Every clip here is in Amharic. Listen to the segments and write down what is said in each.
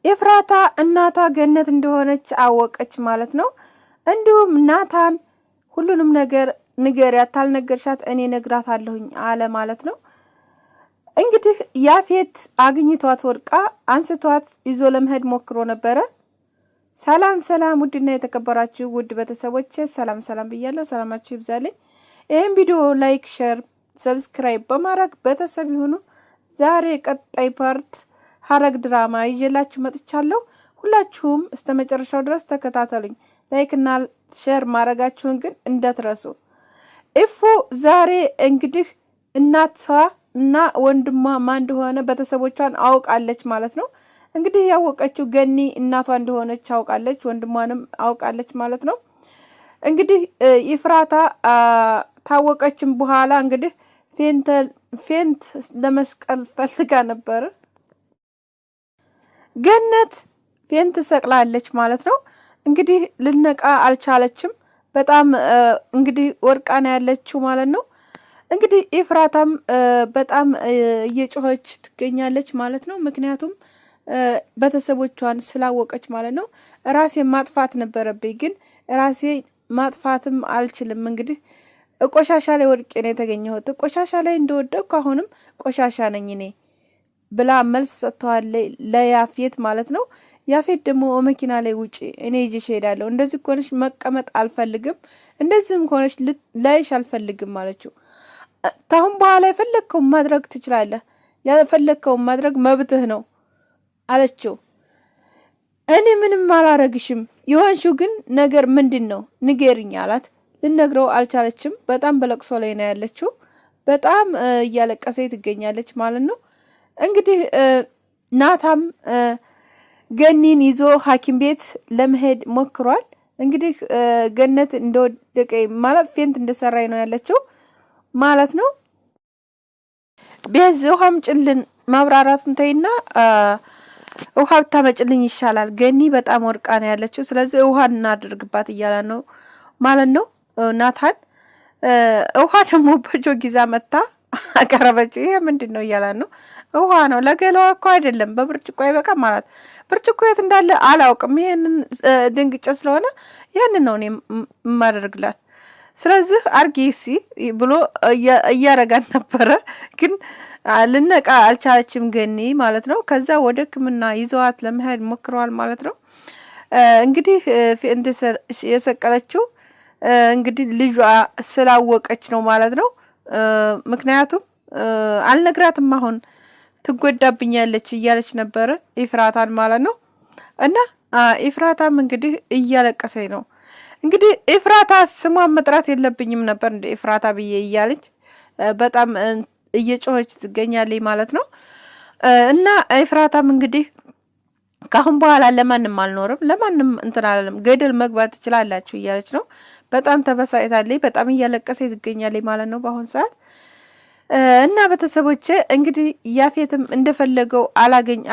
ኤፍራታ እናቷ ገነት እንደሆነች አወቀች ማለት ነው። እንዲሁም ናታን ሁሉንም ነገር ንገሪያት፣ ታልነገርሻት እኔ ነግራታለሁኝ አለ ማለት ነው። እንግዲህ ያፌት አግኝቷት ወድቃ አንስቷት ይዞ ለመሄድ ሞክሮ ነበረ። ሰላም ሰላም፣ ውድና የተከበራችሁ ውድ ቤተሰቦች ሰላም ሰላም ብያለሁ። ሰላማችሁ ይብዛልኝ። ይህን ቪዲዮ ላይክ፣ ሼር፣ ሰብስክራይብ በማድረግ ቤተሰብ ይሁኑ። ዛሬ ቀጣይ ፓርት ሐረግ ድራማ ይዤላችሁ መጥቻለሁ። ሁላችሁም እስከ መጨረሻው ድረስ ተከታተሉኝ። ላይክና ሼር ማድረጋችሁን ግን እንዳትረሱ። ኢፉ ዛሬ እንግዲህ እናቷ እና ወንድሟ ማን እንደሆነ ቤተሰቦቿን አውቃለች ማለት ነው። እንግዲህ ያወቀችው ገኒ እናቷ እንደሆነች አውቃለች፣ ወንድሟንም አውቃለች ማለት ነው። እንግዲህ ኤፍራታ ታወቀችም በኋላ እንግዲህ ፌንት ለመስቀል ፈልጋ ነበር። ገነት ፌንት ሰቅላለች ማለት ነው። እንግዲህ ልነቃ አልቻለችም። በጣም እንግዲህ ወርቃ ነው ያለችው ማለት ነው። እንግዲህ ኤፍራታም በጣም እየጮኸች ትገኛለች ማለት ነው። ምክንያቱም ቤተሰቦቿን ስላወቀች ማለት ነው። ራሴ ማጥፋት ነበረብኝ፣ ግን ራሴ ማጥፋትም አልችልም። እንግዲህ ቆሻሻ ላይ ወድቄ ነው የተገኘሁት። ቆሻሻ ላይ እንደወደቅኩ አሁንም ቆሻሻ ነኝ እኔ ብላ መልስ ሰጥተዋለች ለያፌት ማለት ነው። ያፌት ደግሞ መኪና ላይ ውጪ፣ እኔ ይዤሽ እሄዳለሁ። እንደዚህ ከሆነች መቀመጥ አልፈልግም፣ እንደዚህም ከሆነች ላይሽ አልፈልግም ማለችው። ታሁን በኋላ የፈለግከውን ማድረግ ትችላለህ፣ የፈለግከውን ማድረግ መብትህ ነው አለችው። እኔ ምንም አላረግሽም፣ የሆንሽው ግን ነገር ምንድን ነው ንገሪኝ አላት። ልነግረው አልቻለችም። በጣም በለቅሶ ላይ ነው ያለችው። በጣም እያለቀሰ ትገኛለች ማለት ነው። እንግዲህ ናታም ገኒን ይዞ ሐኪም ቤት ለመሄድ ሞክሯል። እንግዲህ ገነት እንደወደቀ ማለት ፌንት እንደሰራይ ነው ያለችው ማለት ነው። ቢያዝ ውሃም ጭልን ማብራራቱን ተይና ውሃ ብታመጭልኝ ይሻላል፣ ገኒ በጣም ወርቃ ነው ያለችው፣ ስለዚህ ውሃ እናድርግባት እያለ ነው ማለት ነው ናታን። ውሃ ደግሞ በጆግ ይዛ መታ አቀረበችው። ይሄ ምንድን ነው እያለ ነው። ውሃ ነው፣ ለገላዋ እኮ አይደለም፣ በብርጭቆ አይበቃም ማለት። ብርጭቆ የት እንዳለ አላውቅም፣ ይሄንን ድንግጬ ስለሆነ ያንን ነው እኔ የማደርግላት፣ ስለዚህ አርጊ ሲ ብሎ እያረጋን ነበረ። ግን ልነቃ አልቻለችም ገኒ ማለት ነው። ከዛ ወደ ሕክምና ይዘዋት ለመሄድ ሞክረዋል ማለት ነው። እንግዲህ የሰቀለችው እንግዲህ ልጇ ስላወቀች ነው ማለት ነው። ምክንያቱም አልነግራትም አሁን ትጎዳብኛለች እያለች ነበረ ኤፍራታን ማለት ነው። እና ኤፍራታም እንግዲህ እያለቀሰኝ ነው። እንግዲህ ኤፍራታ ስሟን መጥራት የለብኝም ነበር እንደ ኤፍራታ ብዬ እያለች በጣም እየጮኸች ትገኛለች ማለት ነው። እና ኤፍራታም እንግዲህ ካሁን በኋላ ለማንም አልኖርም፣ ለማንም እንትን አላለም፣ ገደል መግባት ትችላላችሁ እያለች ነው። በጣም ተበሳጭታለች፣ በጣም እያለቀሰች ትገኛለች ማለት ነው በአሁን ሰዓት። እና ቤተሰቦቼ እንግዲህ ያፌትም እንደፈለገው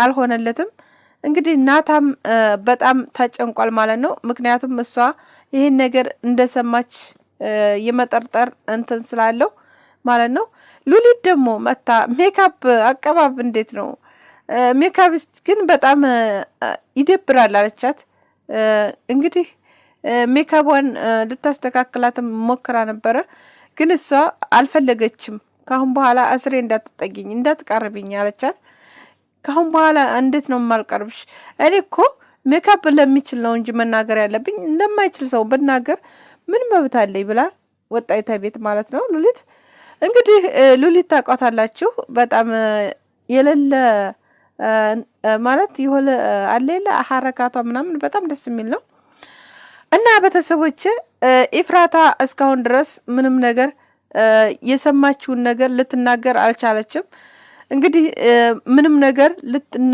አልሆነለትም። እንግዲህ ናታም በጣም ተጨንቋል ማለት ነው። ምክንያቱም እሷ ይህን ነገር እንደሰማች የመጠርጠር እንትን ስላለው ማለት ነው። ሉሊት ደግሞ መታ ሜካፕ አቀባብ እንዴት ነው ሜካፕ ግን በጣም ይደብራል አለቻት። እንግዲህ ሜካፕዋን ልታስተካክላትም ሞክራ ነበረ፣ ግን እሷ አልፈለገችም። ካሁን በኋላ እስሬ እንዳትጠጊኝ እንዳትቀርብኝ አለቻት። ካሁን በኋላ እንዴት ነው የማልቀርብሽ? እኔ እኮ ሜካፕ ለሚችል ነው እንጂ መናገር ያለብኝ እንደማይችል ሰው ብናገር ምን መብት አለኝ ብላ ወጣይታ ቤት ማለት ነው። ሉሊት እንግዲህ ሉሊት ታውቃታላችሁ። በጣም የሌለ ማለት ይሆለ አለለ ሐረካቷ ምናምን በጣም ደስ የሚል ነው። እና ቤተሰቦቼ ኤፍራታ እስካሁን ድረስ ምንም ነገር የሰማችውን ነገር ልትናገር አልቻለችም። እንግዲህ ምንም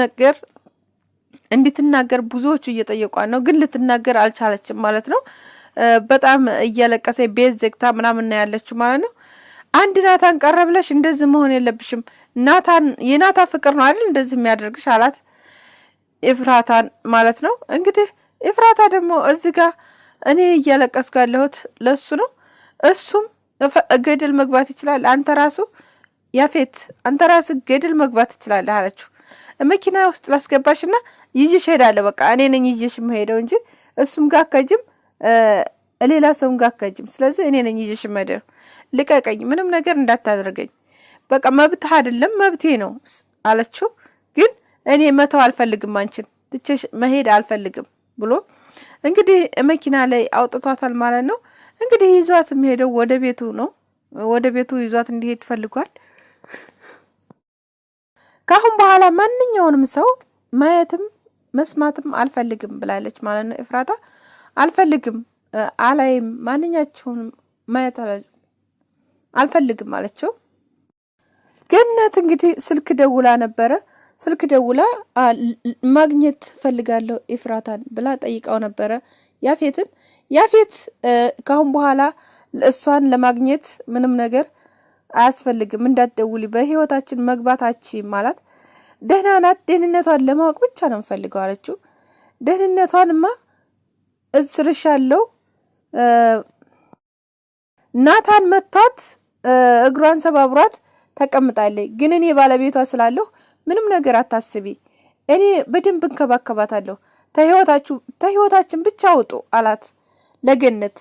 ነገር እንድትናገር ብዙዎቹ እየጠየቋት ነው፣ ግን ልትናገር አልቻለችም ማለት ነው። በጣም እያለቀሰ ቤት ዘግታ ምናምን ያለችው ማለት ነው። አንድ ናታን ቀረብለሽ እንደዚህ መሆን የለብሽም፣ የናታ ፍቅር ነው አይደል እንደዚህ የሚያደርግሽ አላት ኤፍራታን ማለት ነው። እንግዲህ ኤፍራታ ደግሞ እዚህ ጋር እኔ እያለቀስኩ ያለሁት ለሱ ነው፣ እሱም ገደል መግባት ይችላል፣ አንተ ራሱ ያፌት አንተ ራስህ ገደል መግባት ትችላለህ አለችው። መኪና ውስጥ ላስገባሽና ይዤሽ ሄዳለሁ። በቃ እኔ ነኝ ይዤሽ የምሄደው እንጂ እሱም ጋር ከጅም ሌላ ሰውም ጋር ከጅም። ስለዚህ እኔ ነኝ ይዤሽ የምሄደው። ልቀቀኝ፣ ምንም ነገር እንዳታደርገኝ። በቃ መብትህ አይደለም መብቴ ነው አለችው። ግን እኔ መተው አልፈልግም፣ አንቺን ትቼሽ መሄድ አልፈልግም ብሎ እንግዲህ መኪና ላይ አውጥቷታል ማለት ነው። እንግዲህ ይዟት የሚሄደው ወደ ቤቱ ነው። ወደ ቤቱ ይዟት እንዲሄድ ፈልጓል። ካሁን በኋላ ማንኛውንም ሰው ማየትም መስማትም አልፈልግም ብላለች ማለት ነው። ኤፍራታ አልፈልግም፣ አላይም፣ ማንኛቸውንም ማየት አልፈልግም አለችው። ገነት እንግዲህ ስልክ ደውላ ነበረ። ስልክ ደውላ ማግኘት ፈልጋለሁ ኤፍራታን ብላ ጠይቃው ነበረ ያፌትን። ያፌት ካሁን በኋላ እሷን ለማግኘት ምንም ነገር አያስፈልግም፣ እንዳትደውሊ፣ በህይወታችን መግባታችን ማለት ደህና ናት፣ ደህንነቷን ለማወቅ ብቻ ነው የምፈልገው አለችው። ደህንነቷንማ እስርሻለሁ፣ ናታን መቷት እግሯን ሰባብሯት ተቀምጣለች። ግን እኔ ባለቤቷ ስላለሁ ምንም ነገር አታስቢ፣ እኔ በደንብ እንከባከባታለሁ፣ ተህይወታችን ብቻ አውጡ አላት ለገነት።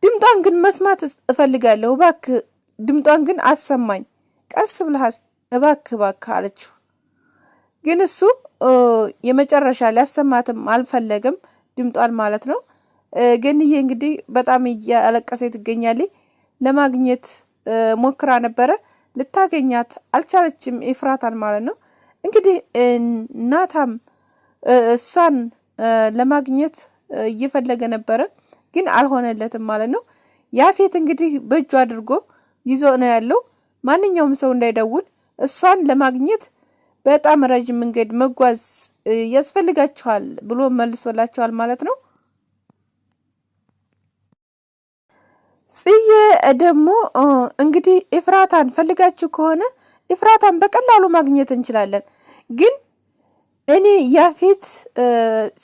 ድምጧን ግን መስማት እፈልጋለሁ፣ እባክህ ድምጧን ግን አሰማኝ፣ ቀስ ብለህ እባክህ አለችው። ግን እሱ የመጨረሻ ሊያሰማትም አልፈለግም ድምጧን ማለት ነው። ገንዬ እንግዲህ በጣም እያለቀሰች ትገኛለች። ለማግኘት ሞክራ ነበረ፣ ልታገኛት አልቻለችም ኤፍራታን ማለት ነው። እንግዲህ ናታም እሷን ለማግኘት እየፈለገ ነበረ፣ ግን አልሆነለትም ማለት ነው። ያፌት እንግዲህ በእጁ አድርጎ ይዞ ነው ያለው። ማንኛውም ሰው እንዳይደውል፣ እሷን ለማግኘት በጣም ረጅም መንገድ መጓዝ ያስፈልጋቸዋል ብሎ መልሶላቸዋል ማለት ነው። ጽዬ ደግሞ እንግዲህ ኤፍራታን ፈልጋችሁ ከሆነ ኤፍራታን በቀላሉ ማግኘት እንችላለን፣ ግን እኔ ያፌት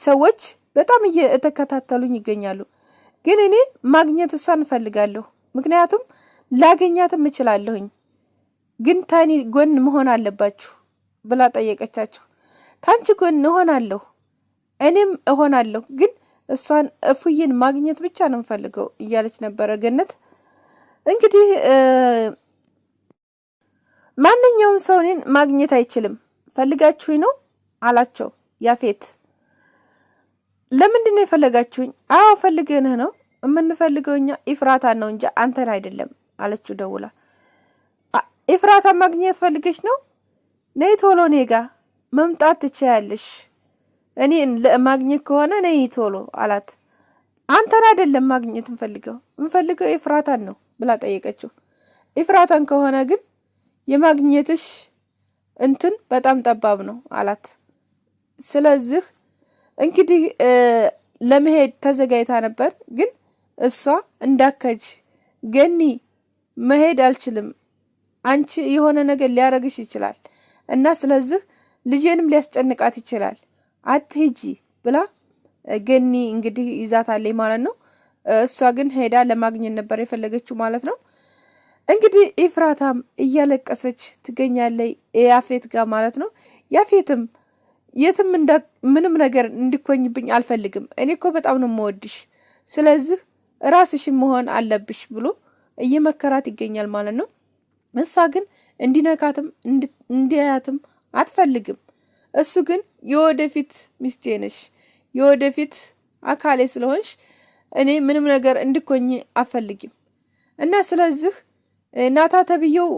ሰዎች በጣም እየተከታተሉኝ ይገኛሉ፣ ግን እኔ ማግኘት እሷን እፈልጋለሁ፣ ምክንያቱም ላገኛትም እችላለሁኝ፣ ግን ታኒ ጎን መሆን አለባችሁ ብላ ጠየቀቻቸው። ታንቺ ጎን እሆናለሁ፣ እኔም እሆናለሁ፣ ግን እሷን እፉዬን ማግኘት ብቻ ነው የምፈልገው እያለች ነበረ ገነት። እንግዲህ ማንኛውም ሰው እኔን ማግኘት አይችልም፣ ፈልጋችሁኝ ነው አላቸው ያፌት። ለምንድን ነው የፈለጋችሁኝ? አዎ ፈልገንህ ነው፣ የምንፈልገው እኛ ኤፍራታን ነው እንጂ አንተን አይደለም አለችው ደውላ። ኤፍራታን ማግኘት ፈልገሽ ነው? ነይ ቶሎ እኔ ጋ መምጣት ትችያለሽ፣ እኔ ማግኘት ከሆነ ነይ ቶሎ አላት። አንተን አይደለም ማግኘት እንፈልገው ኤፍራታን ነው ብላ ጠየቀችው። ኤፍራታን ከሆነ ግን የማግኘትሽ እንትን በጣም ጠባብ ነው አላት። ስለዚህ እንግዲህ ለመሄድ ተዘጋጅታ ነበር፣ ግን እሷ እንዳከጅ ገኒ መሄድ አልችልም፣ አንቺ የሆነ ነገር ሊያረግሽ ይችላል እና ስለዚህ ልጄንም ሊያስጨንቃት ይችላል፣ አትሂጂ ብላ ገኒ እንግዲህ ይዛታለች ማለት ነው። እሷ ግን ሄዳ ለማግኘት ነበር የፈለገችው ማለት ነው። እንግዲህ ኤፍራታም እያለቀሰች ትገኛለች ያፌት ጋር ማለት ነው። ያፌትም የትም ምንም ነገር እንዲኮኝብኝ አልፈልግም፣ እኔ እኮ በጣም ነው የምወድሽ፣ ስለዚህ ራስሽን መሆን አለብሽ ብሎ እየመከራት ይገኛል ማለት ነው። እሷ ግን እንዲነካትም እንዲያያትም አትፈልግም። እሱ ግን የወደፊት ሚስቴ ነሽ፣ የወደፊት አካሌ ስለሆንሽ እኔ ምንም ነገር እንድኮኝ አፈልግም እና ስለዚህ ናታ ተብዬው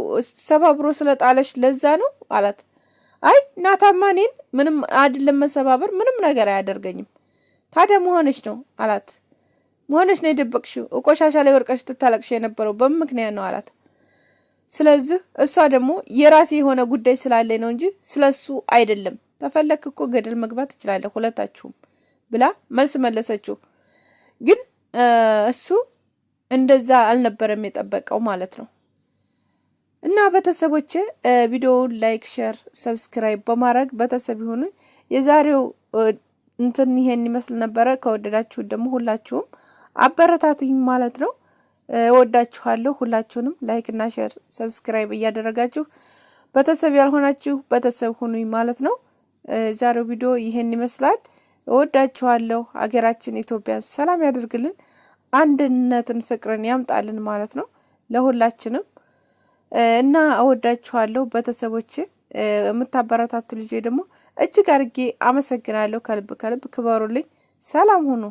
ሰባብሮ ስለጣለሽ ለዛ ነው አላት። አይ ናታማ እኔን ምንም አይደለም መሰባበር ምንም ነገር አያደርገኝም፣ ታዲያ መሆንሽ ነው አላት። መሆንሽ ነው የደበቅሽው፣ ቆሻሻ ላይ ወርቀሽ ትታለቅሽ የነበረው በምን ምክንያት ነው አላት። ስለዚህ እሷ ደግሞ የራሴ የሆነ ጉዳይ ስላለኝ ነው እንጂ ስለሱ አይደለም፣ ተፈለክ እኮ ገደል መግባት ትችላለህ ሁለታችሁም ብላ መልስ መለሰችው። ግን እሱ እንደዛ አልነበረም የጠበቀው ማለት ነው። እና ቤተሰቦቼ ቪዲዮውን ላይክ፣ ሼር፣ ሰብስክራይብ በማድረግ ቤተሰብ ይሁኑ። የዛሬው እንትን ይሄን ይመስል ነበረ። ከወደዳችሁ ደግሞ ሁላችሁም አበረታቱኝ ማለት ነው። ወዳችኋለሁ። ሁላችሁንም ላይክ እና ሼር ሰብስክራይብ እያደረጋችሁ ቤተሰብ ያልሆናችሁ ቤተሰብ ሁኑኝ ማለት ነው። ዛሬው ቪዲዮ ይሄን ይመስላል። እወዳችኋለሁ። ሀገራችን ኢትዮጵያን ሰላም ያደርግልን፣ አንድነትን ፍቅርን ያምጣልን ማለት ነው ለሁላችንም እና እወዳችኋለሁ ቤተሰቦቼ። የምታበረታቱ ልጆች ደግሞ እጅግ አድርጌ አመሰግናለሁ። ከልብ ክበሩልኝ። ሰላም ሁኑ።